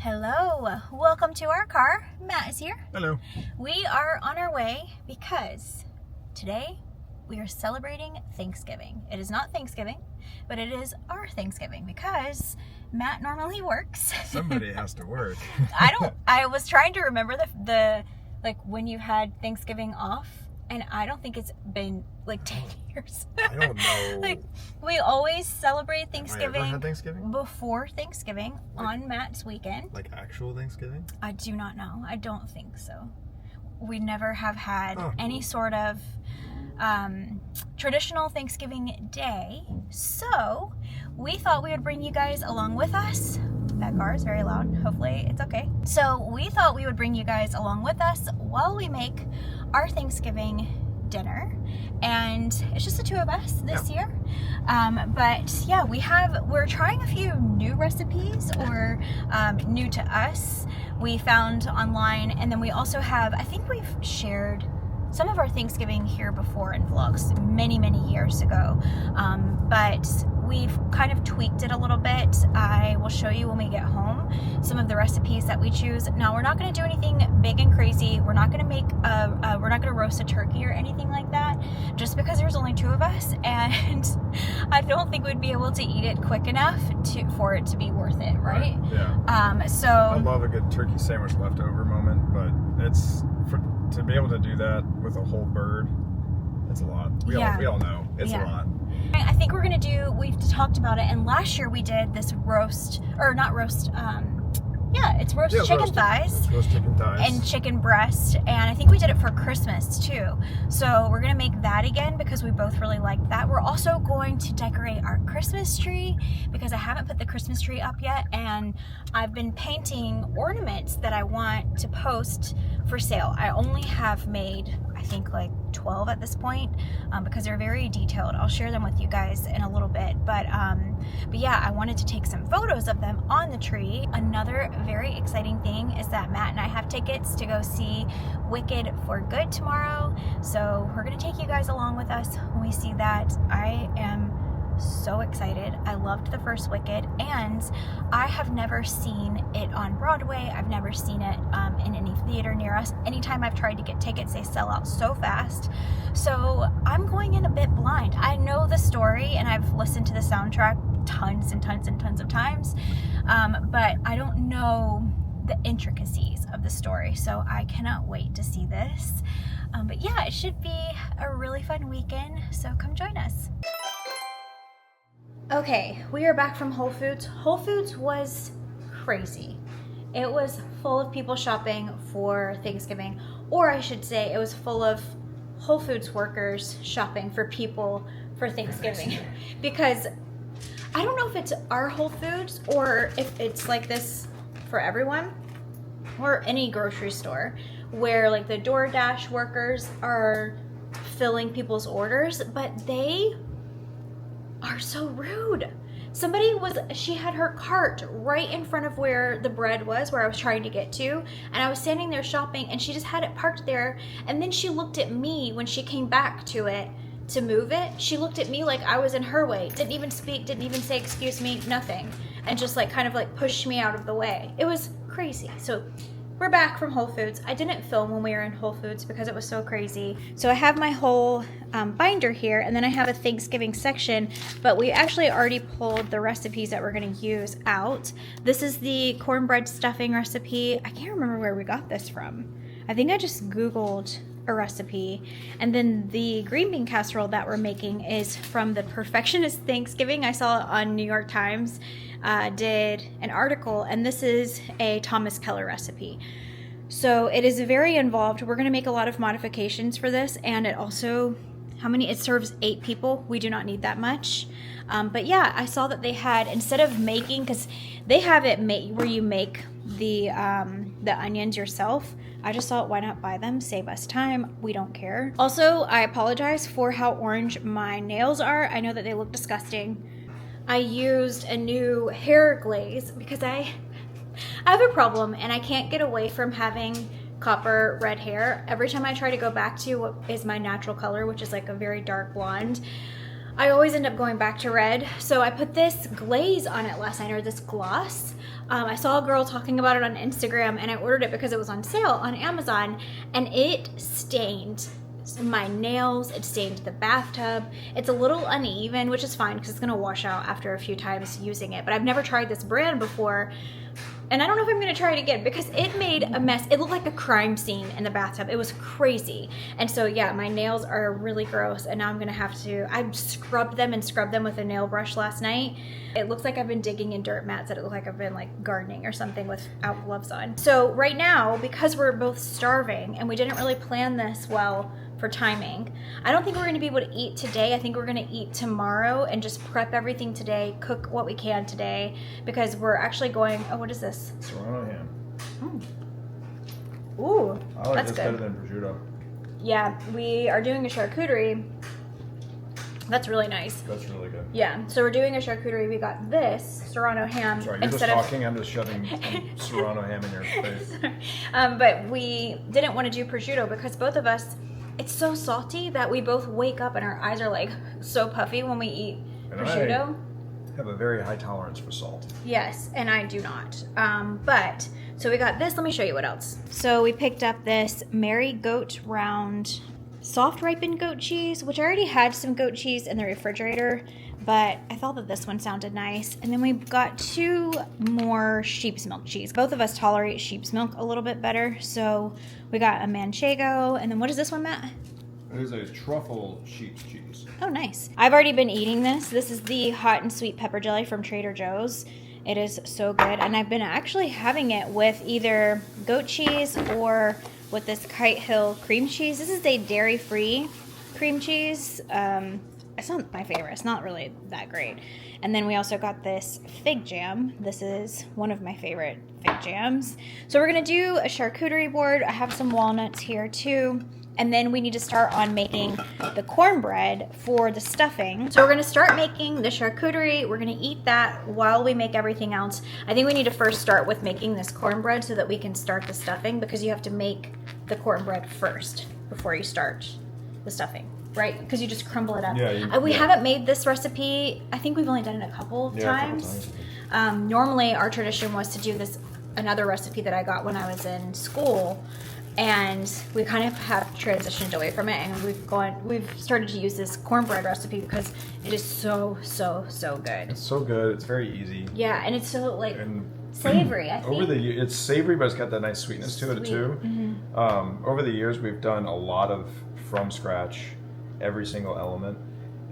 Hello, welcome to our car. Matt is here. Hello. We are on our way because today we are celebrating Thanksgiving. It is not Thanksgiving, but it is our Thanksgiving because Matt normally works. Somebody has to work. I was trying to remember the like when you had Thanksgiving off, and I don't think it's been like 10 years. I don't know. Like, we always celebrate Thanksgiving, Have I ever had Thanksgiving? before Thanksgiving on Matt's weekend. Like actual Thanksgiving? I do not know. I don't think so. We never have had Oh. any sort of traditional Thanksgiving day. So we thought we would bring you guys along with us. That car is very loud. Hopefully it's okay. So we thought we would bring you guys along with us while we make our Thanksgiving dinner. And it's just the two of us this year. But yeah, we're trying a few new recipes or new to us we found online. And then we also have, I think we've shared some of our Thanksgiving here before in vlogs many years ago. But we've kind of tweaked it a little bit. I will show you when we get home some of the recipes that we choose. Now, we're not going to do anything big and crazy. We're not going to make we're not going to roast a turkey or anything like that, just because there's only two of us, and I don't think we'd be able to eat it quick enough for it to be worth it, right? Yeah. So I love a good turkey sandwich leftover moment, but to be able to do that with a whole bird, it's a lot. We all know it's a lot. I think we've talked about it, and last year we did this roast chicken thighs. It's roast chicken thighs. And chicken breast, and I think we did it for Christmas too. So we're gonna make that again because we both really like that. We're also going to decorate our Christmas tree because I haven't put the Christmas tree up yet, and I've been painting ornaments that I want to post for sale. I only have made, I think, like 12 at this point, because they're very detailed. I'll share them with you guys in a little bit, but yeah, I wanted to take some photos of them on the tree. Another very exciting thing is that Matt and I have tickets to go see Wicked for Good tomorrow, so we're gonna take you guys along with us when we see that. I am so excited. I loved the first Wicked, and I have never seen it on Broadway. I've never seen it in any theater near us. Anytime I've tried to get tickets, they sell out so fast. So I'm going in a bit blind. I know the story, and I've listened to the soundtrack tons and tons of times, but I don't know the intricacies of the story, so I cannot wait to see this. But yeah, it should be a really fun weekend, so come join us. Okay, we are back from Whole Foods. Whole Foods was crazy. It was full of people shopping for Thanksgiving, or I should say it was full of Whole Foods workers shopping for people for Thanksgiving. Because I don't know if it's our Whole Foods or if it's like this for everyone, or any grocery store where like the DoorDash workers are filling people's orders, but they are so rude. She had her cart right in front of where the bread was, where I was trying to get to, and I was standing there shopping, and she just had it parked there, and then she looked at me when she came back to it to move it. She looked at me like I was in her way, didn't even speak, didn't even say excuse me, nothing, and just like kind of like pushed me out of the way. It was crazy. So we're back from Whole Foods. I didn't film when we were in Whole Foods because it was so crazy. So I have my whole binder here, and then I have a Thanksgiving section, but we actually already pulled the recipes that we're gonna use out. This is the cornbread stuffing recipe. I can't remember where we got this from. I think I just Googled a recipe. And then the green bean casserole that we're making is from the Perfectionist Thanksgiving. I saw it on New York Times. Did an article, and this is a Thomas Keller recipe. So it is very involved. We're going to make a lot of modifications for this, and it also, it serves 8 people. We do not need that much. But yeah, I saw that they had, instead of making, because they have it where you make the onions yourself. I just thought, why not buy them? Save us time. We don't care. Also, I apologize for how orange my nails are. I know that they look disgusting. I used a new hair glaze because I have a problem, and I can't get away from having copper red hair. Every time I try to go back to what is my natural color, which is like a very dark blonde, I always end up going back to red. So I put this glaze on it last night, or this gloss. I saw a girl talking about it on Instagram, and I ordered it because it was on sale on Amazon, and it stained my nails, it stained the bathtub. It's a little uneven, which is fine because it's gonna wash out after a few times using it, but I've never tried this brand before, and I don't know if I'm gonna try it again because it made a mess. It looked like a crime scene in the bathtub. It was crazy. And so yeah, my nails are really gross, and now I'm gonna have to, I scrubbed them with a nail brush last night. It looks like I've been digging in dirt. Matt said it looked like I've been like gardening or something without gloves on. So right now, because we're both starving and we didn't really plan this well for timing, I don't think we're gonna be able to eat today. I think we're gonna eat tomorrow and just prep everything today, cook what we can today, because we're actually going, oh, what is this? Serrano ham. Ooh, I like that's this good. better than prosciutto. Yeah, we are doing a charcuterie. That's really nice. That's really good. Yeah, so we're doing a charcuterie. We got this Serrano ham. Sorry, you're just talking, I'm just shoving Serrano ham in your face. But we didn't want to do prosciutto because both of us, it's so salty that we both wake up and our eyes are like so puffy when we eat prosciutto. I have a very high tolerance for salt. Yes, and I do not. But, so we got this. Let me show you what else. So we picked up this Mary Goat Round soft ripened goat cheese, which I already had some goat cheese in the refrigerator, but I thought that this one sounded nice. And then we got 2 more sheep's milk cheese. Both of us tolerate sheep's milk a little bit better, so we got a manchego. And then what is this one, Matt? It is a truffle sheep's cheese. Oh, nice. I've already been eating this. This is the hot and sweet pepper jelly from Trader Joe's. It is so good, and I've been actually having it with either goat cheese or with this Kite Hill cream cheese. This is a dairy-free cream cheese. It's not my favorite. It's not really that great. And then we also got this fig jam. This is one of my favorite fig jams. So we're going to do a charcuterie board. I have some walnuts here too. And then we need to start on making the cornbread for the stuffing. So we're gonna start making the charcuterie. We're gonna eat that while we make everything else. I think we need to first start with making this cornbread so that we can start the stuffing, because you have to make the cornbread first before you start the stuffing, right? Because you just crumble it up. Yeah, we haven't made this recipe. I think we've only done it a couple times. Normally our tradition was to do this, another recipe that I got when I was in school, and we kind of have transitioned away from it, and we've started to use this cornbread recipe because it is so good. It's so good. It's very easy. Yeah, and it's so like savory. I think it's savory, but it's got that nice sweetness to it too. Mm-hmm. Over the years, we've done a lot of from scratch, every single element,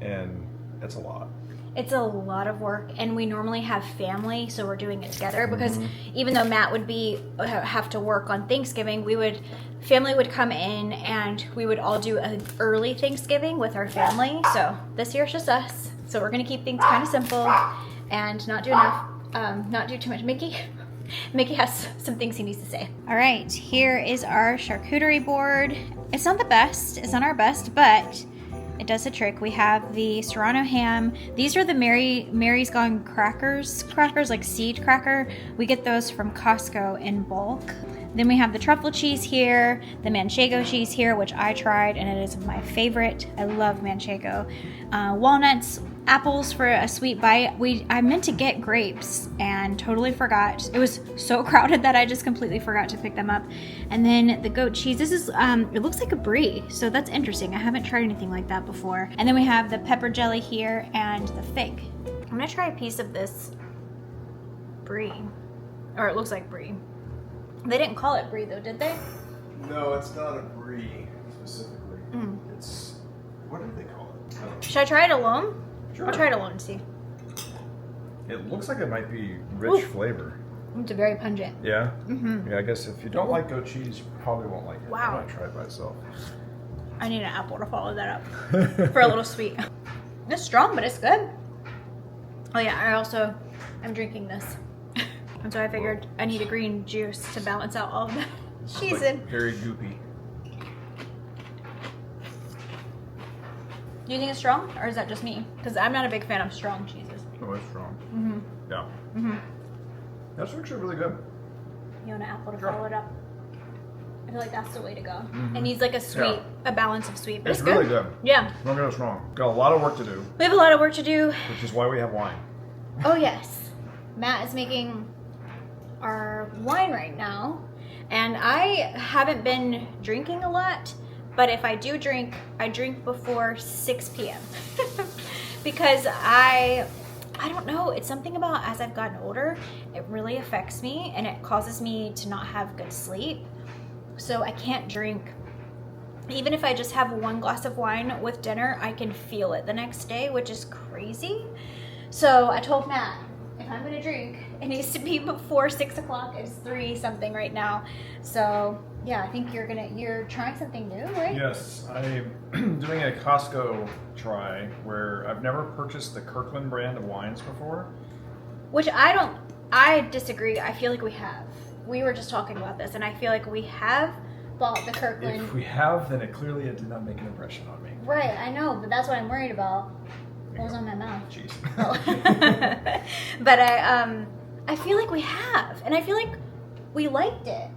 and it's a lot. It's a lot of work, and we normally have family, so we're doing it together, because even though Matt would have to work on Thanksgiving, family would come in and we would all do an early Thanksgiving with our family. So this year it's just us. So we're gonna keep things kind of simple and not do not do too much. Mickey has some things he needs to say. All right, here is our charcuterie board. It's not the best, it's not our best, but it does the trick. We have the Serrano ham. These are the Mary's Gone crackers like seed cracker. We get those from Costco in bulk. Then we have the truffle cheese here, the manchego cheese here, which I tried and it is my favorite. I love manchego. Walnuts, apples for a sweet bite. I meant to get grapes and totally forgot. It was so crowded that I just completely forgot to pick them up. And then the goat cheese. This is, it looks like a brie, so that's interesting. I haven't tried anything like that before. And then we have the pepper jelly here and the fig. I'm gonna try a piece of this brie, or it looks like brie. They didn't call it brie though, did they? No, it's not a brie specifically. It's, what do they call it? Should I try it alone? Sure. I'll try it alone and see. It looks like it might be rich flavor. It's very pungent. Yeah? Yeah, I guess if you don't like goat cheese, you probably won't like it. Wow. I might try it by itself. I need an apple to follow that up for a little sweet. It's strong, but it's good. Oh yeah, I'm drinking this. And so I figured I need a green juice to balance out all of the cheese like in. very goopy. Do you think it's strong, or is that just me? Because I'm not a big fan of strong cheeses. Oh, it's strong. Yeah. That's actually really good. You want an apple to follow it up? I feel like that's the way to go. It needs like a balance of sweet, but It's really good. Yeah. Don't get us wrong. Got a lot of work to do, We have a lot of work to do. which is why we have wine. Oh yes. Matt is making our wine right now. And I haven't been drinking a lot, but if I do drink, I drink before 6 p.m. because I don't know, it's something about as I've gotten older, it really affects me and it causes me to not have good sleep. So I can't drink. Even if I just have 1 glass of wine with dinner, I can feel it the next day, which is crazy. So I told Matt, if I'm gonna drink, it needs to be before 6 o'clock. It's 3 something right now. So yeah, I think you're trying something new, right? Yes, I'm doing a Costco try where I've never purchased the Kirkland brand of wines before. Which I disagree. I feel like we have. We were just talking about this, and I feel like we have bought the Kirkland. If we have, then it did not make an impression on me. Right, I know, but that's what I'm worried about. What was on my mouth? Jeez. Oh. But I feel like we have, and I feel like we liked it.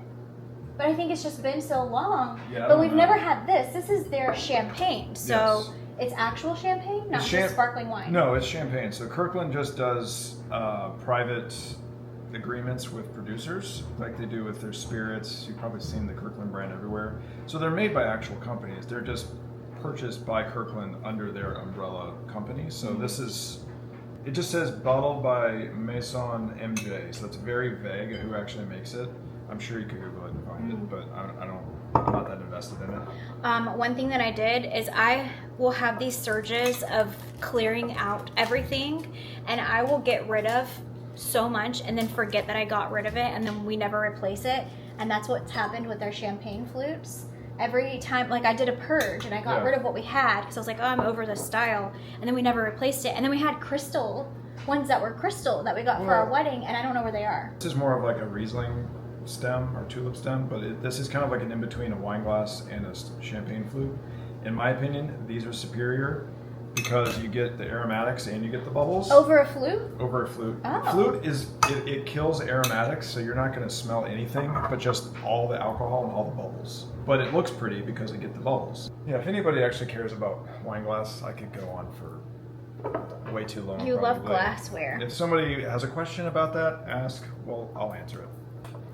But I think it's just been so long. Yeah, but we've never had this. This is their champagne, so Yes. it's actual champagne, not It's just sparkling wine. No, it's champagne. So Kirkland just does private agreements with producers, like they do with their spirits. You've probably seen the Kirkland brand everywhere. So they're made by actual companies. They're just purchased by Kirkland under their umbrella company. So this is, it just says bottled by Maison MJ. So it's very vague who actually makes it. I'm sure you could Google it and find it, but I'm not that invested in it. One thing that I did is I will have these surges of clearing out everything, and I will get rid of so much and then forget that I got rid of it, and then we never replace it. And that's what's happened with our champagne flutes. Every time, like I did a purge and I got rid of what we had because I was like, oh, I'm over this style, and then we never replaced it. And then we had crystal ones that were crystal that we got for our wedding, and I don't know where they are. This is more of like a Riesling stem or tulip stem, but this is kind of like an in-between a wine glass and a champagne flute. In my opinion, these are superior because you get the aromatics and you get the bubbles. Over a flute? Over a flute. Oh. Flute it kills aromatics, so you're not going to smell anything but just all the alcohol and all the bubbles. But it looks pretty because you get the bubbles. Yeah, if anybody actually cares about wine glass, I could go on for way too long. You love probably. glassware. If somebody has a question about that, ask. Well, I'll answer it.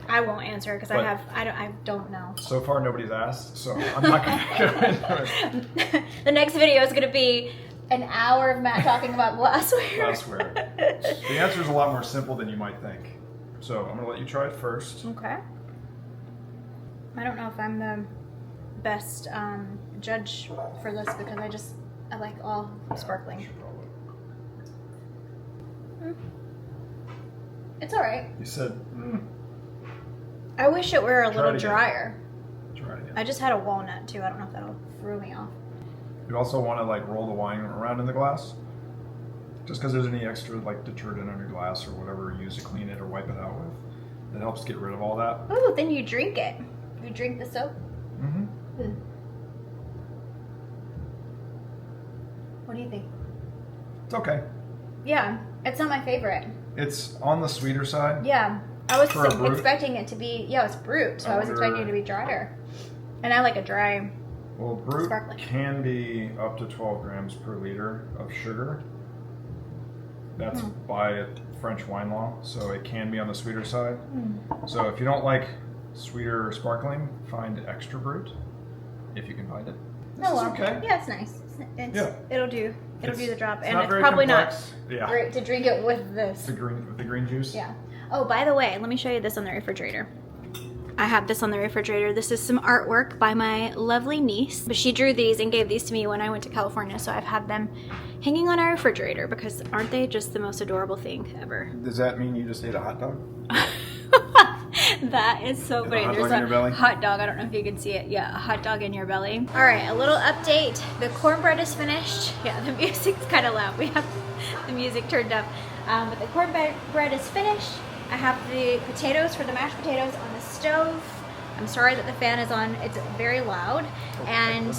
I won't answer because I don't know. So far, nobody's asked, so I'm not going to go into it. The next video is going to be an hour of Matt talking about glassware. Glassware. The answer is a lot more simple than you might think. So I'm going to let you try it first. Okay. I don't know if I'm the best judge for this because I like all sparkling. It's all right. You said, I wish it were a Try little it again. drier. Try it again. I just had a walnut too. I don't know if that'll throw me off. You also want to like roll the wine around in the glass. Just because there's any extra like detergent on your glass or whatever you use to clean it or wipe it out with. That helps get rid of all that. Oh, then you drink it. You drink the soap. Mm-hmm. What do you think? It's okay. Yeah, it's not my favorite. It's on the sweeter side. Yeah, I was For a brut? expecting it to be, it's brut, so I was expecting it to be drier. And I like a dry. Well, brut Sparkling. can be up to 12 grams per liter of sugar. That's by French wine law, so it can be on the sweeter side. So if you don't like sweeter or sparkling, find extra brut if you can find it. This is okay. Yeah, it's nice. It'll do the job, and not it's very probably complex. not great to drink it with this. The green juice. Yeah. Oh, by the way, let me show you this on the refrigerator. I have this on the refrigerator. This is some artwork by my lovely niece. But she drew these and gave these to me when I went to California, so I've had them hanging on our refrigerator because aren't they just the most adorable thing ever? Does that mean you just ate a hot dog? That is so funny. hot There's dog in your belly? hot dog. I don't know if you can see it. Yeah, a hot dog in your belly. All right, a little update. The cornbread is finished. Yeah, the music's kind of loud. We have the music turned up. But the cornbread is finished. I have the potatoes for the mashed potatoes on the stove. I'm sorry that the fan is on. It's very loud. And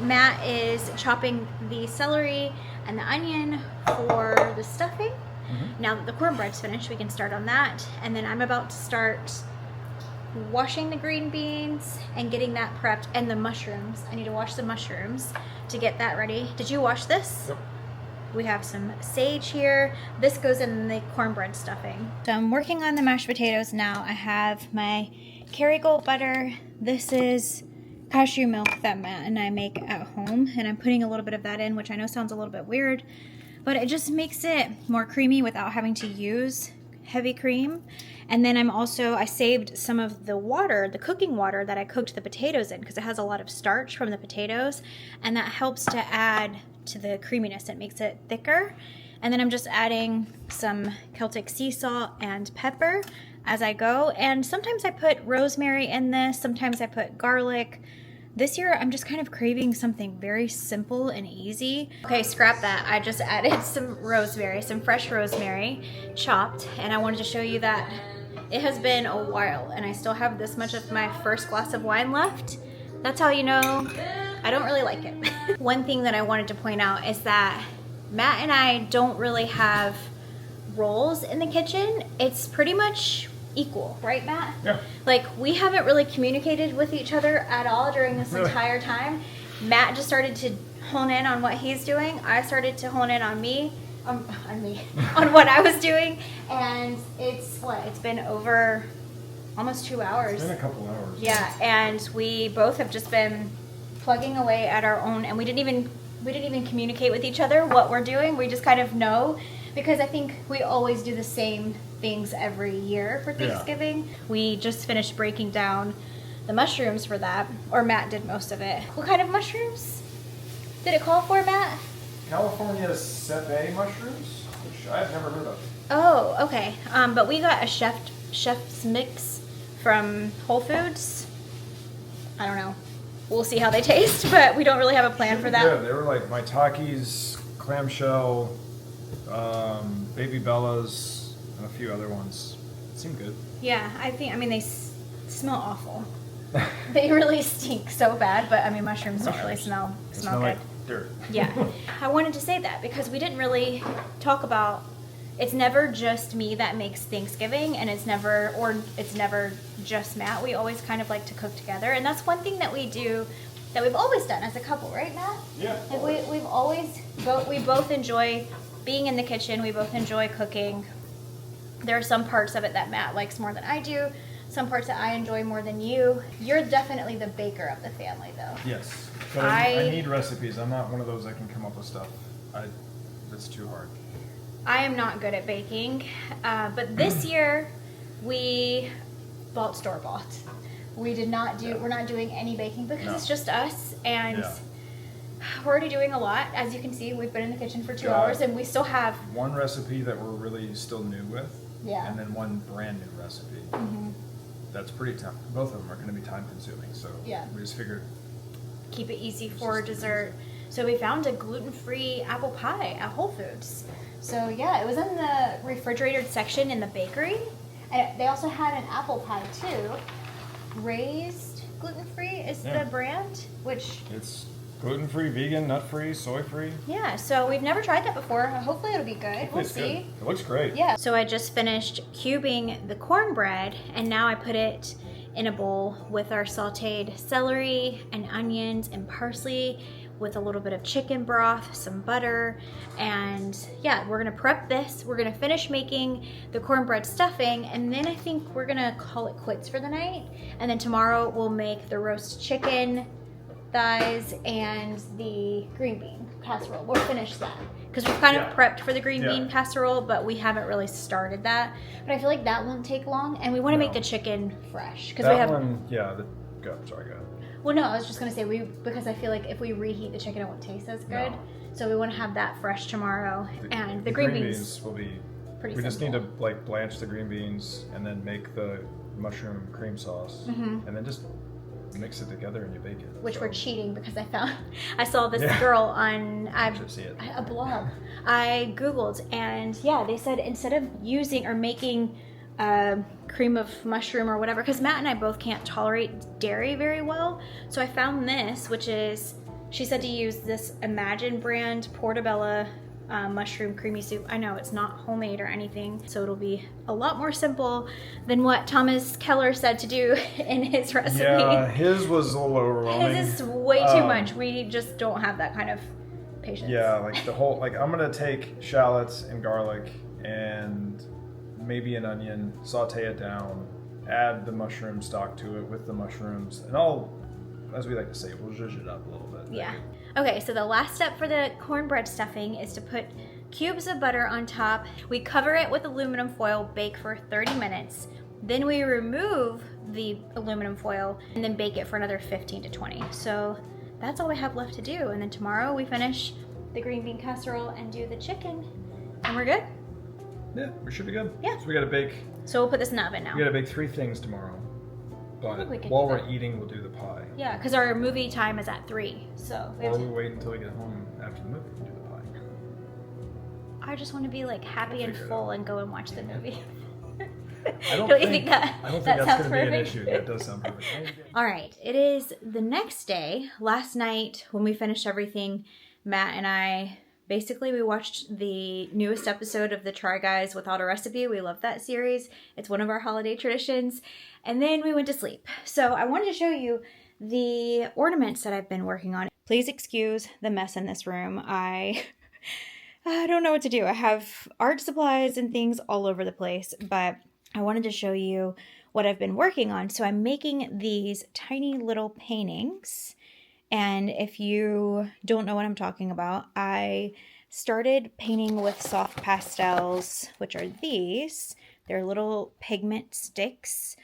Matt is chopping the celery and the onion for the stuffing. Now that the cornbread's finished, we can start on that. And then I'm about to start washing the green beans and getting that prepped, and the mushrooms. I need to wash the mushrooms to get that ready. Did you wash this? Yep. We have some sage here. This goes in the cornbread stuffing. So I'm working on the mashed potatoes now. I have my Kerrygold butter. This is cashew milk that Matt and I make at home, and I'm putting a little bit of that in, which I know sounds a little bit weird, but it just makes it more creamy without having to use heavy cream. And then I saved some of the water, the cooking water that I cooked the potatoes in, because it has a lot of starch from the potatoes, and that helps to add to the creaminess. It makes it thicker. And then I'm just adding some Celtic sea salt and pepper as I go. And sometimes I put rosemary in this, sometimes I put garlic. This year, I'm just kind of craving something very simple and easy. Okay, scrap that. I just added some rosemary, some fresh rosemary, chopped, and I wanted to show you that it has been a while, and I still have this much of my first glass of wine left. That's how you know I don't really like it. One thing that I wanted to point out is that Matt and I don't really have roles in the kitchen. It's pretty much equal, right, Matt? Yeah. Like, we haven't really communicated with each other at all during this entire time. Matt just started to hone in on what he's doing. I started to hone in on on what I was doing, and it's been over almost 2 hours. It's been a couple hours. Yeah, and we both have just been plugging away at our own, and we didn't even communicate with each other what we're doing. We just kind of know, because I think we always do the same things every year for Thanksgiving. Yeah. We just finished breaking down the mushrooms for that, or Matt did most of it. What kind of mushrooms did it call for, Matt? California cepe mushrooms, which I've never heard of. Oh, okay. But we got a chef's mix from Whole Foods. I don't know. We'll see how they taste, but we don't really have a plan for that. Good. They were like maitakes, clamshell, baby bellas, and a few other ones. It seemed good. Yeah, I mean, they smell awful. They really stink so bad, but I mean, mushrooms don't really smell good. Like dirt. Yeah. I wanted to say that because we didn't really talk about, it's never just me that makes Thanksgiving, and it's never just Matt. We always kind of like to cook together, and that's one thing that we do, that we've always done as a couple, right, Matt? Yeah. Like we both enjoy being in the kitchen. We both enjoy cooking. There are some parts of it that Matt likes more than I do, some parts that I enjoy more than you. You're definitely the baker of the family, though. Yes. But I need recipes. I'm not one of those that can come up with stuff. It's too hard. I am not good at baking, but this year we bought store-bought. We're not doing any baking because it's just us, and we're already doing a lot. As you can see, we've been in the kitchen for 2 hours, and we still have one recipe that we're really still new with, and then one brand new recipe. Mm-hmm. That's pretty tough. Both of them are going to be time-consuming, so we just figured keep it easy for dessert. So we found a gluten-free apple pie at Whole Foods. So yeah, it was in the refrigerated section in the bakery, and they also had an apple pie too. Raised gluten-free is the brand, which it's gluten-free, vegan, nut-free, soy-free. Yeah, so we've never tried that before. Hopefully it'll be good. We'll see. Good. It looks great. Yeah. So I just finished cubing the cornbread, and now I put it in a bowl with our sauteed celery and onions and parsley, with a little bit of chicken broth, some butter, and we're gonna prep this. We're gonna finish making the cornbread stuffing, and then I think we're gonna call it quits for the night. And then tomorrow we'll make the roast chicken thighs and the green bean casserole. We'll finish that because we've kind of prepped for the green bean casserole, but we haven't really started that. But I feel like that won't take long, and we want to make the chicken fresh because we have. Sorry, go ahead. Well, no, I was just gonna say because I feel like if we reheat the chicken, it won't taste as good. No. So we want to have that fresh tomorrow, and the green beans will be pretty. We just need to blanch the green beans and then make the mushroom cream sauce, and then just mix it together and you bake it. Which we're cheating because I saw this girl on a blog. I Googled, and they said instead of using or making cream of mushroom or whatever, because Matt and I both can't tolerate dairy very well, so I found this, which is, she said to use this Imagine brand Portobello mushroom creamy soup. I know it's not homemade or anything, so it'll be a lot more simple than what Thomas Keller said to do in his recipe. Yeah, his was a little overwhelming. His is way too much. We just don't have that kind of patience. Yeah, like the whole, like I'm gonna take shallots and garlic and maybe an onion, saute it down, add the mushroom stock to it with the mushrooms, and I'll, as we like to say, we'll zhuzh it up a little bit. Yeah. Okay, so the last step for the cornbread stuffing is to put cubes of butter on top. We cover it with aluminum foil, bake for 30 minutes. Then we remove the aluminum foil and then bake it for another 15 to 20. So that's all we have left to do. And then tomorrow we finish the green bean casserole and do the chicken. And we're good? Yeah, we should be good. Yeah. So we gotta bake. So we'll put this in the oven now. We gotta bake 3 things tomorrow. But we can while do we're that. eating, we'll do the pie. Yeah, because our movie time is at 3. So we have Or to... we wait until we get home after the movie and do the pie. I just want to be like happy and Figure it full out. and go and watch the movie. I don't you think that that's sounds gonna be an perfect? issue. That does sound perfect. All right, it is the next day. Last night when we finished everything, Matt and I we watched the newest episode of the Try Guys Without a Recipe. We love that series. It's one of our holiday traditions. And then we went to sleep. So I wanted to show you the ornaments that I've been working on. Please excuse the mess in this room. I don't know what to do. I have art supplies and things all over the place, but I wanted to show you what I've been working on. So I'm making these tiny little paintings. And if you don't know what I'm talking about, I started painting with soft pastels, which are these. They're little pigment sticks.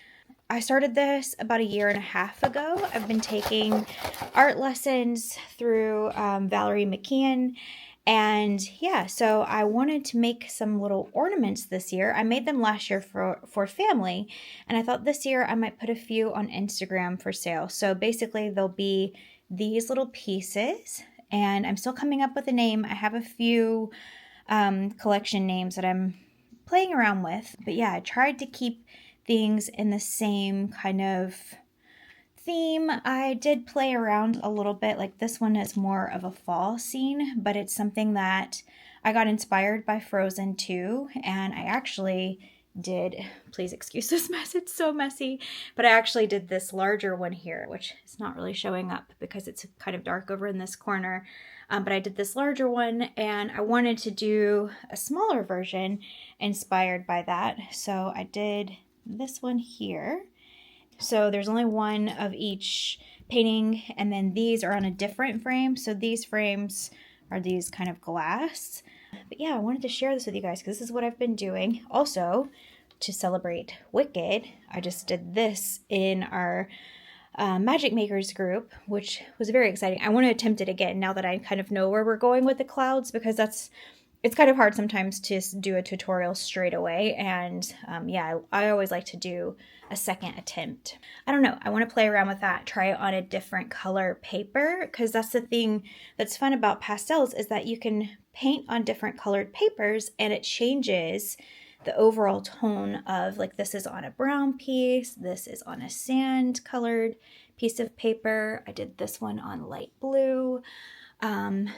I started this about 1.5 years ago. I've been taking art lessons through Valerie McKeon. And yeah, so I wanted to make some little ornaments this year. I made them last year for family. And I thought this year I might put a few on Instagram for sale. So basically they'll be these little pieces. And I'm still coming up with a name. I have a few collection names that I'm playing around with. But yeah, I tried to keep things in the same kind of theme. I did play around a little bit. Like this one is more of a fall scene, but it's something that I got inspired by Frozen 2. And I actually did, please excuse this mess, it's so messy, but I actually did this larger one here, which is not really showing up because it's kind of dark over in this corner. But I did this larger one and I wanted to do a smaller version inspired by that. So I did this one here. So there's only one of each painting, and then these are on a different frame. So these frames are these kind of glass. But yeah, I wanted to share this with you guys because this is what I've been doing. Also, to celebrate Wicked, I just did this in our Magic Makers group, which was very exciting. I want to attempt it again now that I kind of know where we're going with the clouds, because it's kind of hard sometimes to do a tutorial straight away. And yeah, I always like to do a second attempt. I don't know. I want to play around with that, try it on a different color paper, because that's the thing that's fun about pastels is that you can paint on different colored papers and it changes the overall tone of, like, this is on a brown piece, this is on a sand colored piece of paper. I did this one on light blue.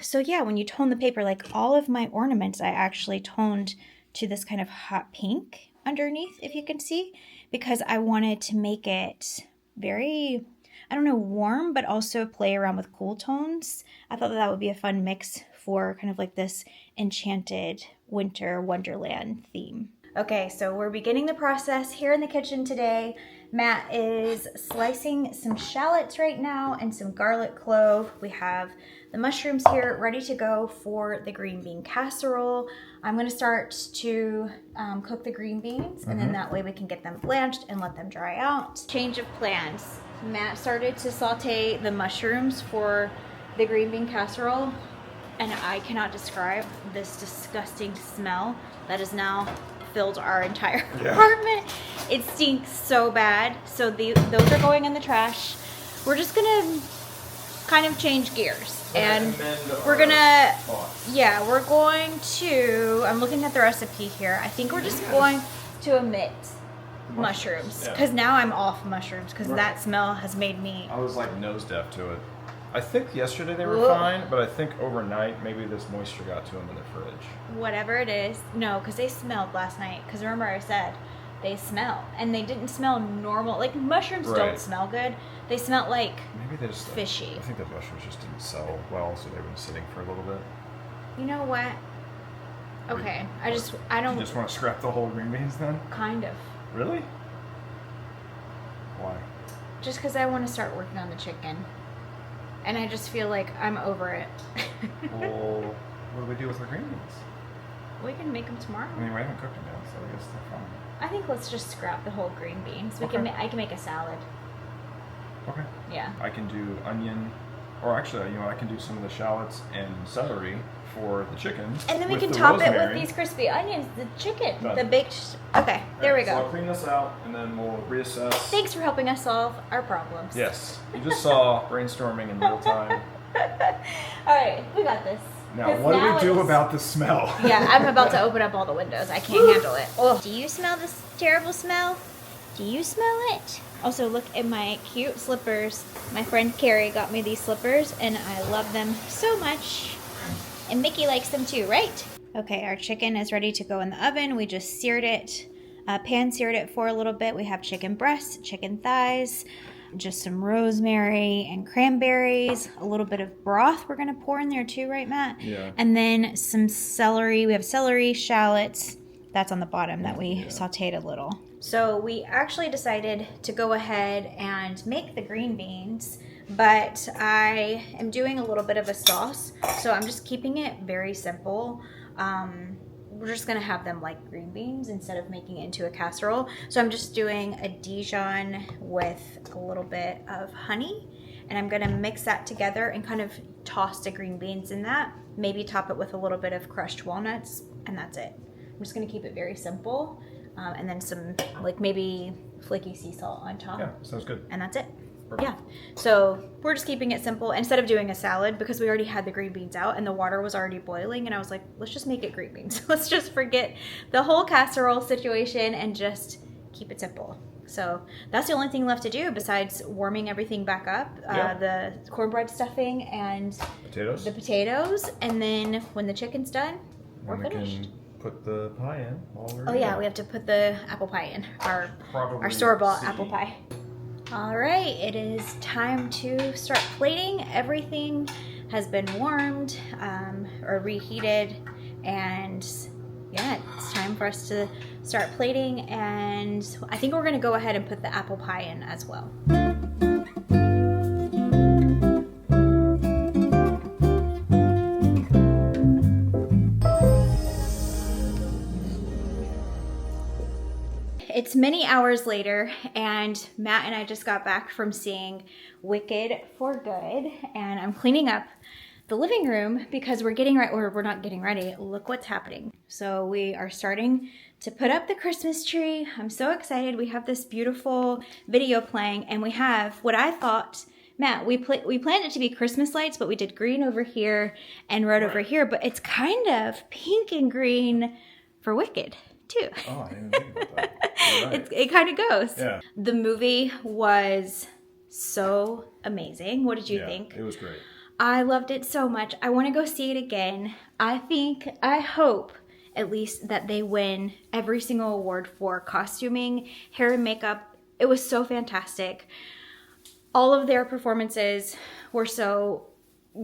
So yeah, when you tone the paper, like all of my ornaments, I actually toned to this kind of hot pink underneath, if you can see, because I wanted to make it very, I don't know, warm, but also play around with cool tones. I thought that would be a fun mix for kind of like this enchanted winter wonderland theme. Okay, so we're beginning the process here in the kitchen today. Matt is slicing some shallots right now and some garlic clove. We have the mushrooms here ready to go for the green bean casserole. I'm going to start to cook the green beans, and then that way we can get them blanched and let them dry out. Change of plans. Matt started to saute the mushrooms for the green bean casserole, and I cannot describe this disgusting smell that is now filled our entire apartment. It stinks so bad. So those are going in the trash. We're just gonna kind of change gears, and we're gonna, yeah, we're going to, I'm looking at the recipe here. I think we're just going to omit mushrooms, because now I'm off mushrooms, because that smell has made me, I was like nose deaf to it. I think yesterday they were fine, but I think overnight maybe this moisture got to them in the fridge. whatever it is. No, because they smelled last night, because remember I said they smell. And they didn't smell normal. Like, mushrooms don't smell good. They smelled like maybe they just fishy. I think the mushrooms just didn't sell well, so they've been sitting for a little bit. You know what? Okay, I don't... You just want to scrap the whole green beans then? Kind of. Really? Why? Just because I want to start working on the chicken. And I just feel like I'm over it. Well, what do we do with our green beans? We can make them tomorrow. I mean, we haven't cooked them yet, so I guess they're fine. I think let's just scrap the whole green beans. I can make a salad. Okay. Yeah. I can do onion, or actually, I can do some of the shallots and celery for the chicken. And then we can top it with these crispy onions, the chicken, the baked. Okay, there we go. So I'll clean this out, and then we'll reassess. Thanks for helping us solve our problems. Yes. You just saw brainstorming in real time. All right, we got this. Now, what do we do about the smell? Yeah, I'm about to open up all the windows. I can't handle it. Oh. Do you smell this terrible smell? Do you smell it? Also, look at my cute slippers. My friend Carrie got me these slippers, and I love them so much. And Mickey likes them too, right? Okay, our chicken is ready to go in the oven. We just seared it, pan-seared it for a little bit. We have chicken breasts, chicken thighs, just some rosemary and cranberries, a little bit of broth we're gonna pour in there too, right, Matt? Yeah. And then some celery. We have celery, shallots. That's on the bottom that we sauteed a little. So we actually decided to go ahead and make the green beans, but I am doing a little bit of a sauce, so I'm just keeping it very simple. We're just gonna have them like green beans instead of making it into a casserole. So I'm just doing a Dijon with a little bit of honey, and I'm gonna mix that together and kind of toss the green beans in that. Maybe top it with a little bit of crushed walnuts, and that's it. I'm just gonna keep it very simple. And then some, like maybe flaky sea salt on top. Yeah, sounds good. And that's it. Perfect. Yeah. So we're just keeping it simple. Instead of doing a salad, because we already had the green beans out and the water was already boiling, and I was like, let's just make it green beans. Let's just forget the whole casserole situation and just keep it simple. So that's the only thing left to do besides warming everything back up. The cornbread stuffing and the potatoes. And then when the chicken's done, we're finished. Put the pie in while we're we have to put the apple pie in, our store-bought apple pie. All right, it is time to start plating. Everything has been warmed or reheated, and yeah, it's time for us to start plating, and I think we're gonna go ahead and put the apple pie in as well. It's many hours later, and Matt and I just got back from seeing Wicked for Good, and I'm cleaning up the living room because we're getting ready, or we're not getting ready. Look what's happening. So we are starting to put up the Christmas tree. I'm so excited. We have this beautiful video playing, and we have what I thought, Matt, we planned it to be Christmas lights, but we did green over here and red over here, but it's kind of pink and green for Wicked too. Oh, I didn't think about that. Right. It kind of goes. Yeah. The movie was so amazing. What did you think? It was great. I loved it so much. I want to go see it again. I hope at least that they win every single award for costuming, hair and makeup. It was so fantastic. All of their performances were so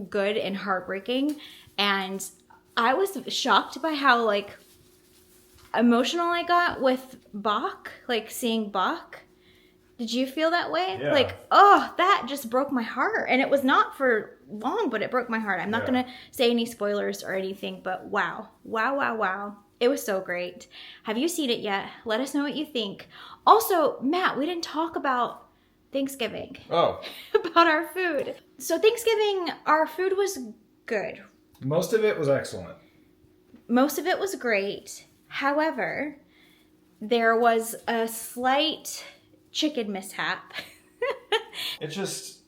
good and heartbreaking, and I was shocked by how like emotional I got with Bach, like seeing Bach. Did you feel that way? Yeah. Like, oh, that just broke my heart. And it was not for long, but it broke my heart. I'm not going to say any spoilers or anything, but wow. Wow, wow, wow. It was so great. Have you seen it yet? Let us know what you think. Also, Matt, we didn't talk about Thanksgiving. Oh. About our food. So Thanksgiving, our food was good. Most of it was excellent. Most of it was great. However, there was a slight chicken mishap. It just,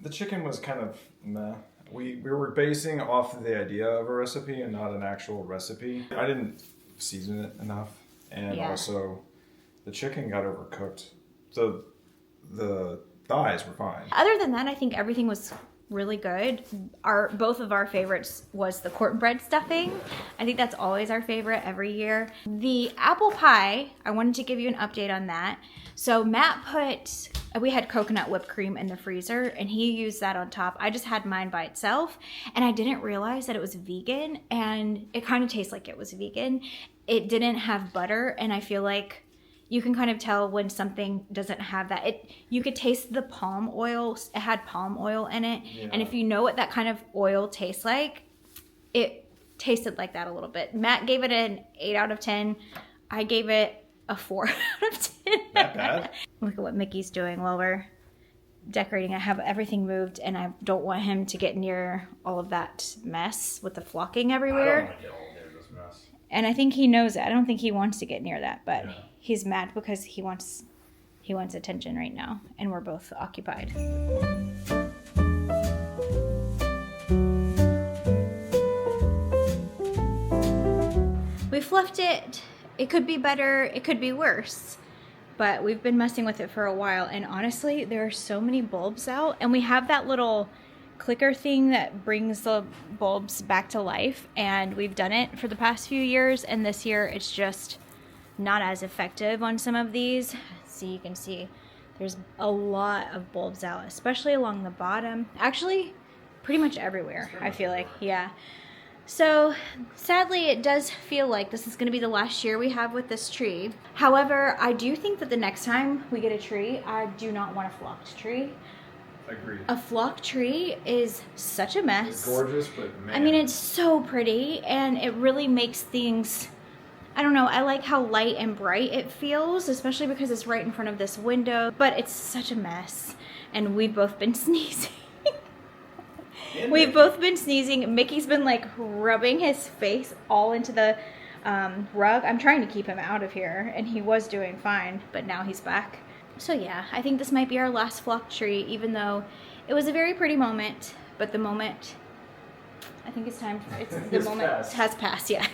the chicken was kind of meh. We were basing off of the idea of a recipe and not an actual recipe. I didn't season it enough, and also the chicken got overcooked. So the thighs were fine. Other than that, I think everything was really good. Both of our favorites was the cornbread stuffing. I think that's always our favorite every year. The apple pie, I wanted to give you an update on that. So Matt we had coconut whipped cream in the freezer and he used that on top. I just had mine by itself and I didn't realize that it was vegan, and it kind of tastes like it was vegan. It didn't have butter, and I feel like you can kind of tell when something doesn't have that. You could taste the palm oil. It had palm oil in it. Yeah. And if you know what that kind of oil tastes like, it tasted like that a little bit. Matt gave it an 8 out of 10. I gave it a 4 out of 10. That bad? Look at what Mickey's doing while we're decorating. I have everything moved, and I don't want him to get near all of that mess with the flocking everywhere. I don't want to get all near this mess. And I think he knows it. I don't think he wants to get near that, but... Yeah. He's mad because he wants attention right now, and we're both occupied. We fluffed it. It could be better. It could be worse. But we've been messing with it for a while, and honestly, there are so many bulbs out, and we have that little clicker thing that brings the bulbs back to life, and we've done it for the past few years, and this year it's just not as effective on some of these. So you can see there's a lot of bulbs out, especially along the bottom. Actually, pretty much everywhere, I feel like. Yeah. So sadly, it does feel like this is going to be the last year we have with this tree. However, I do think that the next time we get a tree, I do not want a flocked tree. Agreed. A flocked tree is such a mess. It's gorgeous, but man. I mean, it's so pretty, and it really makes things... I don't know, I like how light and bright it feels, especially because it's right in front of this window, but it's such a mess. And we've both been sneezing. We've both been sneezing. Mickey's been like rubbing his face all into the rug. I'm trying to keep him out of here, and he was doing fine, but now he's back. So yeah, I think this might be our last flock tree, even though it was a very pretty moment, but the moment... I think it's time. The moment has passed, yeah.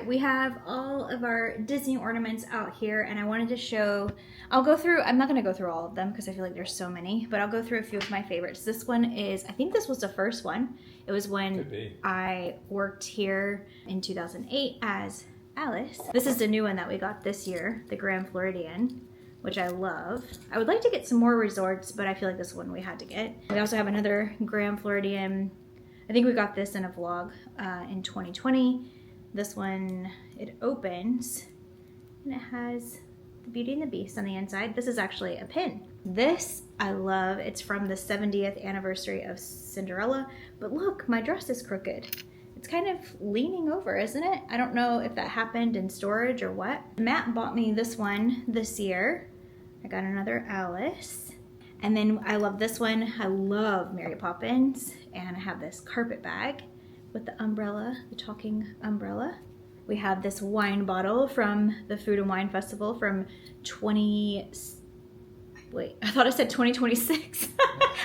We have all of our Disney ornaments out here, and I wanted to show, I'm not going to go through all of them because I feel like there's so many, but I'll go through a few of my favorites. This one is, I think this was the first one. It was when I worked here in 2008 as Alice. This is the new one that we got this year, the Grand Floridian, which I love. I would like to get some more resorts, but I feel like this one we had to get. We also have another Grand Floridian. I think we got this in a vlog in 2020. This one, it opens and it has the Beauty and the Beast on the inside. This is actually a pin. This I love. It's from the 70th anniversary of Cinderella. But look, my dress is crooked. It's kind of leaning over, isn't it? I don't know if that happened in storage or what. Matt bought me this one this year. I got another Alice. And then I love this one. I love Mary Poppins. And I have this carpet bag with the umbrella, the talking umbrella. We have this wine bottle from the Food and Wine Festival from I thought I said 2026.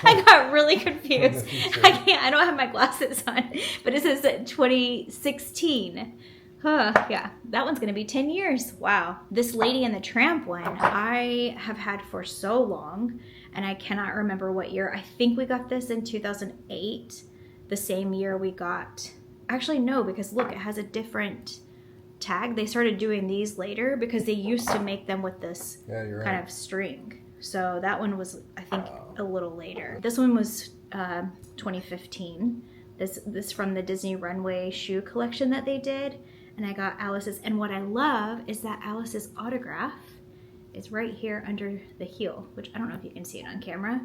I got really confused. I don't have my glasses on, but it says 2016. Yeah, that one's gonna be 10 years. Wow. This Lady and the Tramp one, I have had for so long, and I cannot remember what year. I think we got this in 2008, the same year we got, actually no, because look, it has a different tag. They started doing these later because they used to make them with this kind of string. So that one was, I think, a little later. This one was 2015. This from the Disney Runway shoe collection that they did. And I got Alice's, and what I love is that Alice's autograph is right here under the heel, which I don't know if you can see it on camera,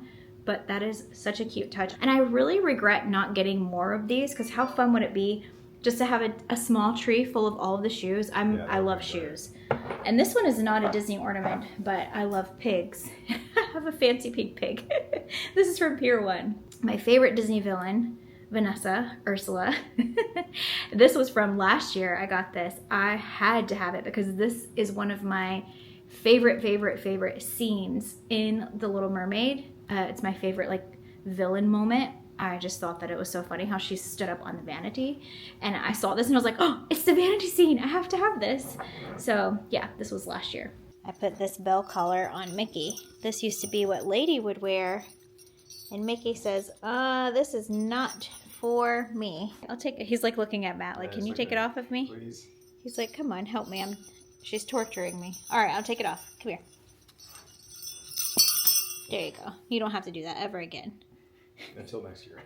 but that is such a cute touch. And I really regret not getting more of these, because how fun would it be just to have a small tree full of all of the shoes. I love shoes. And this one is not a Disney ornament, but I love pigs. I have a fancy pink pig. This is from Pier 1. My favorite Disney villain, Vanessa, Ursula. This was from last year. I got this. I had to have it because this is one of my favorite scenes in The Little Mermaid. It's my favorite villain moment. I just thought that it was so funny how she stood up on the vanity, and I saw this and I was like, oh, it's the vanity scene. I have to have this. So yeah, this was last year. I put this bell collar on Mickey. This used to be what Lady would wear And Mickey says, this is not for me. I'll take it. He's like looking at Matt, like, can you take it off of me? Please. He's like, come on, help me. She's torturing me. All right, I'll take it off. Come here. There you go. You don't have to do that ever again. Until next year.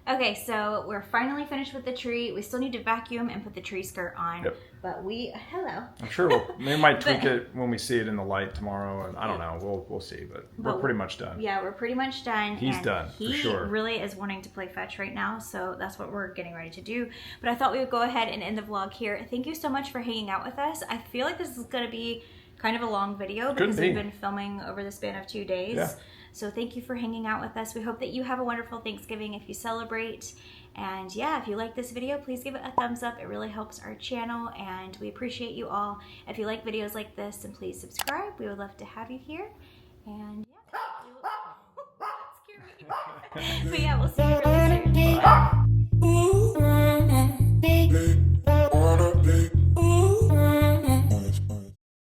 Okay, so we're finally finished with the tree. We still need to vacuum and put the tree skirt on. Yep. But hello. I'm sure we might tweak it when we see it in the light tomorrow. And I don't know. We'll see. But we're pretty much done. Yeah, we're pretty much done. He's done, for sure. He really is wanting to play fetch right now, so that's what we're getting ready to do. But I thought we would go ahead and end the vlog here. Thank you so much for hanging out with us. I feel like this is going to be kind of a long video because we've been filming over the span of 2 days. Yeah. So thank you for hanging out with us. We hope that you have a wonderful Thanksgiving if you celebrate. And yeah, if you like this video, please give it a thumbs up. It really helps our channel and we appreciate you all. If you like videos like this, then please subscribe. We would love to have you here. And yeah, but yeah, we'll see you.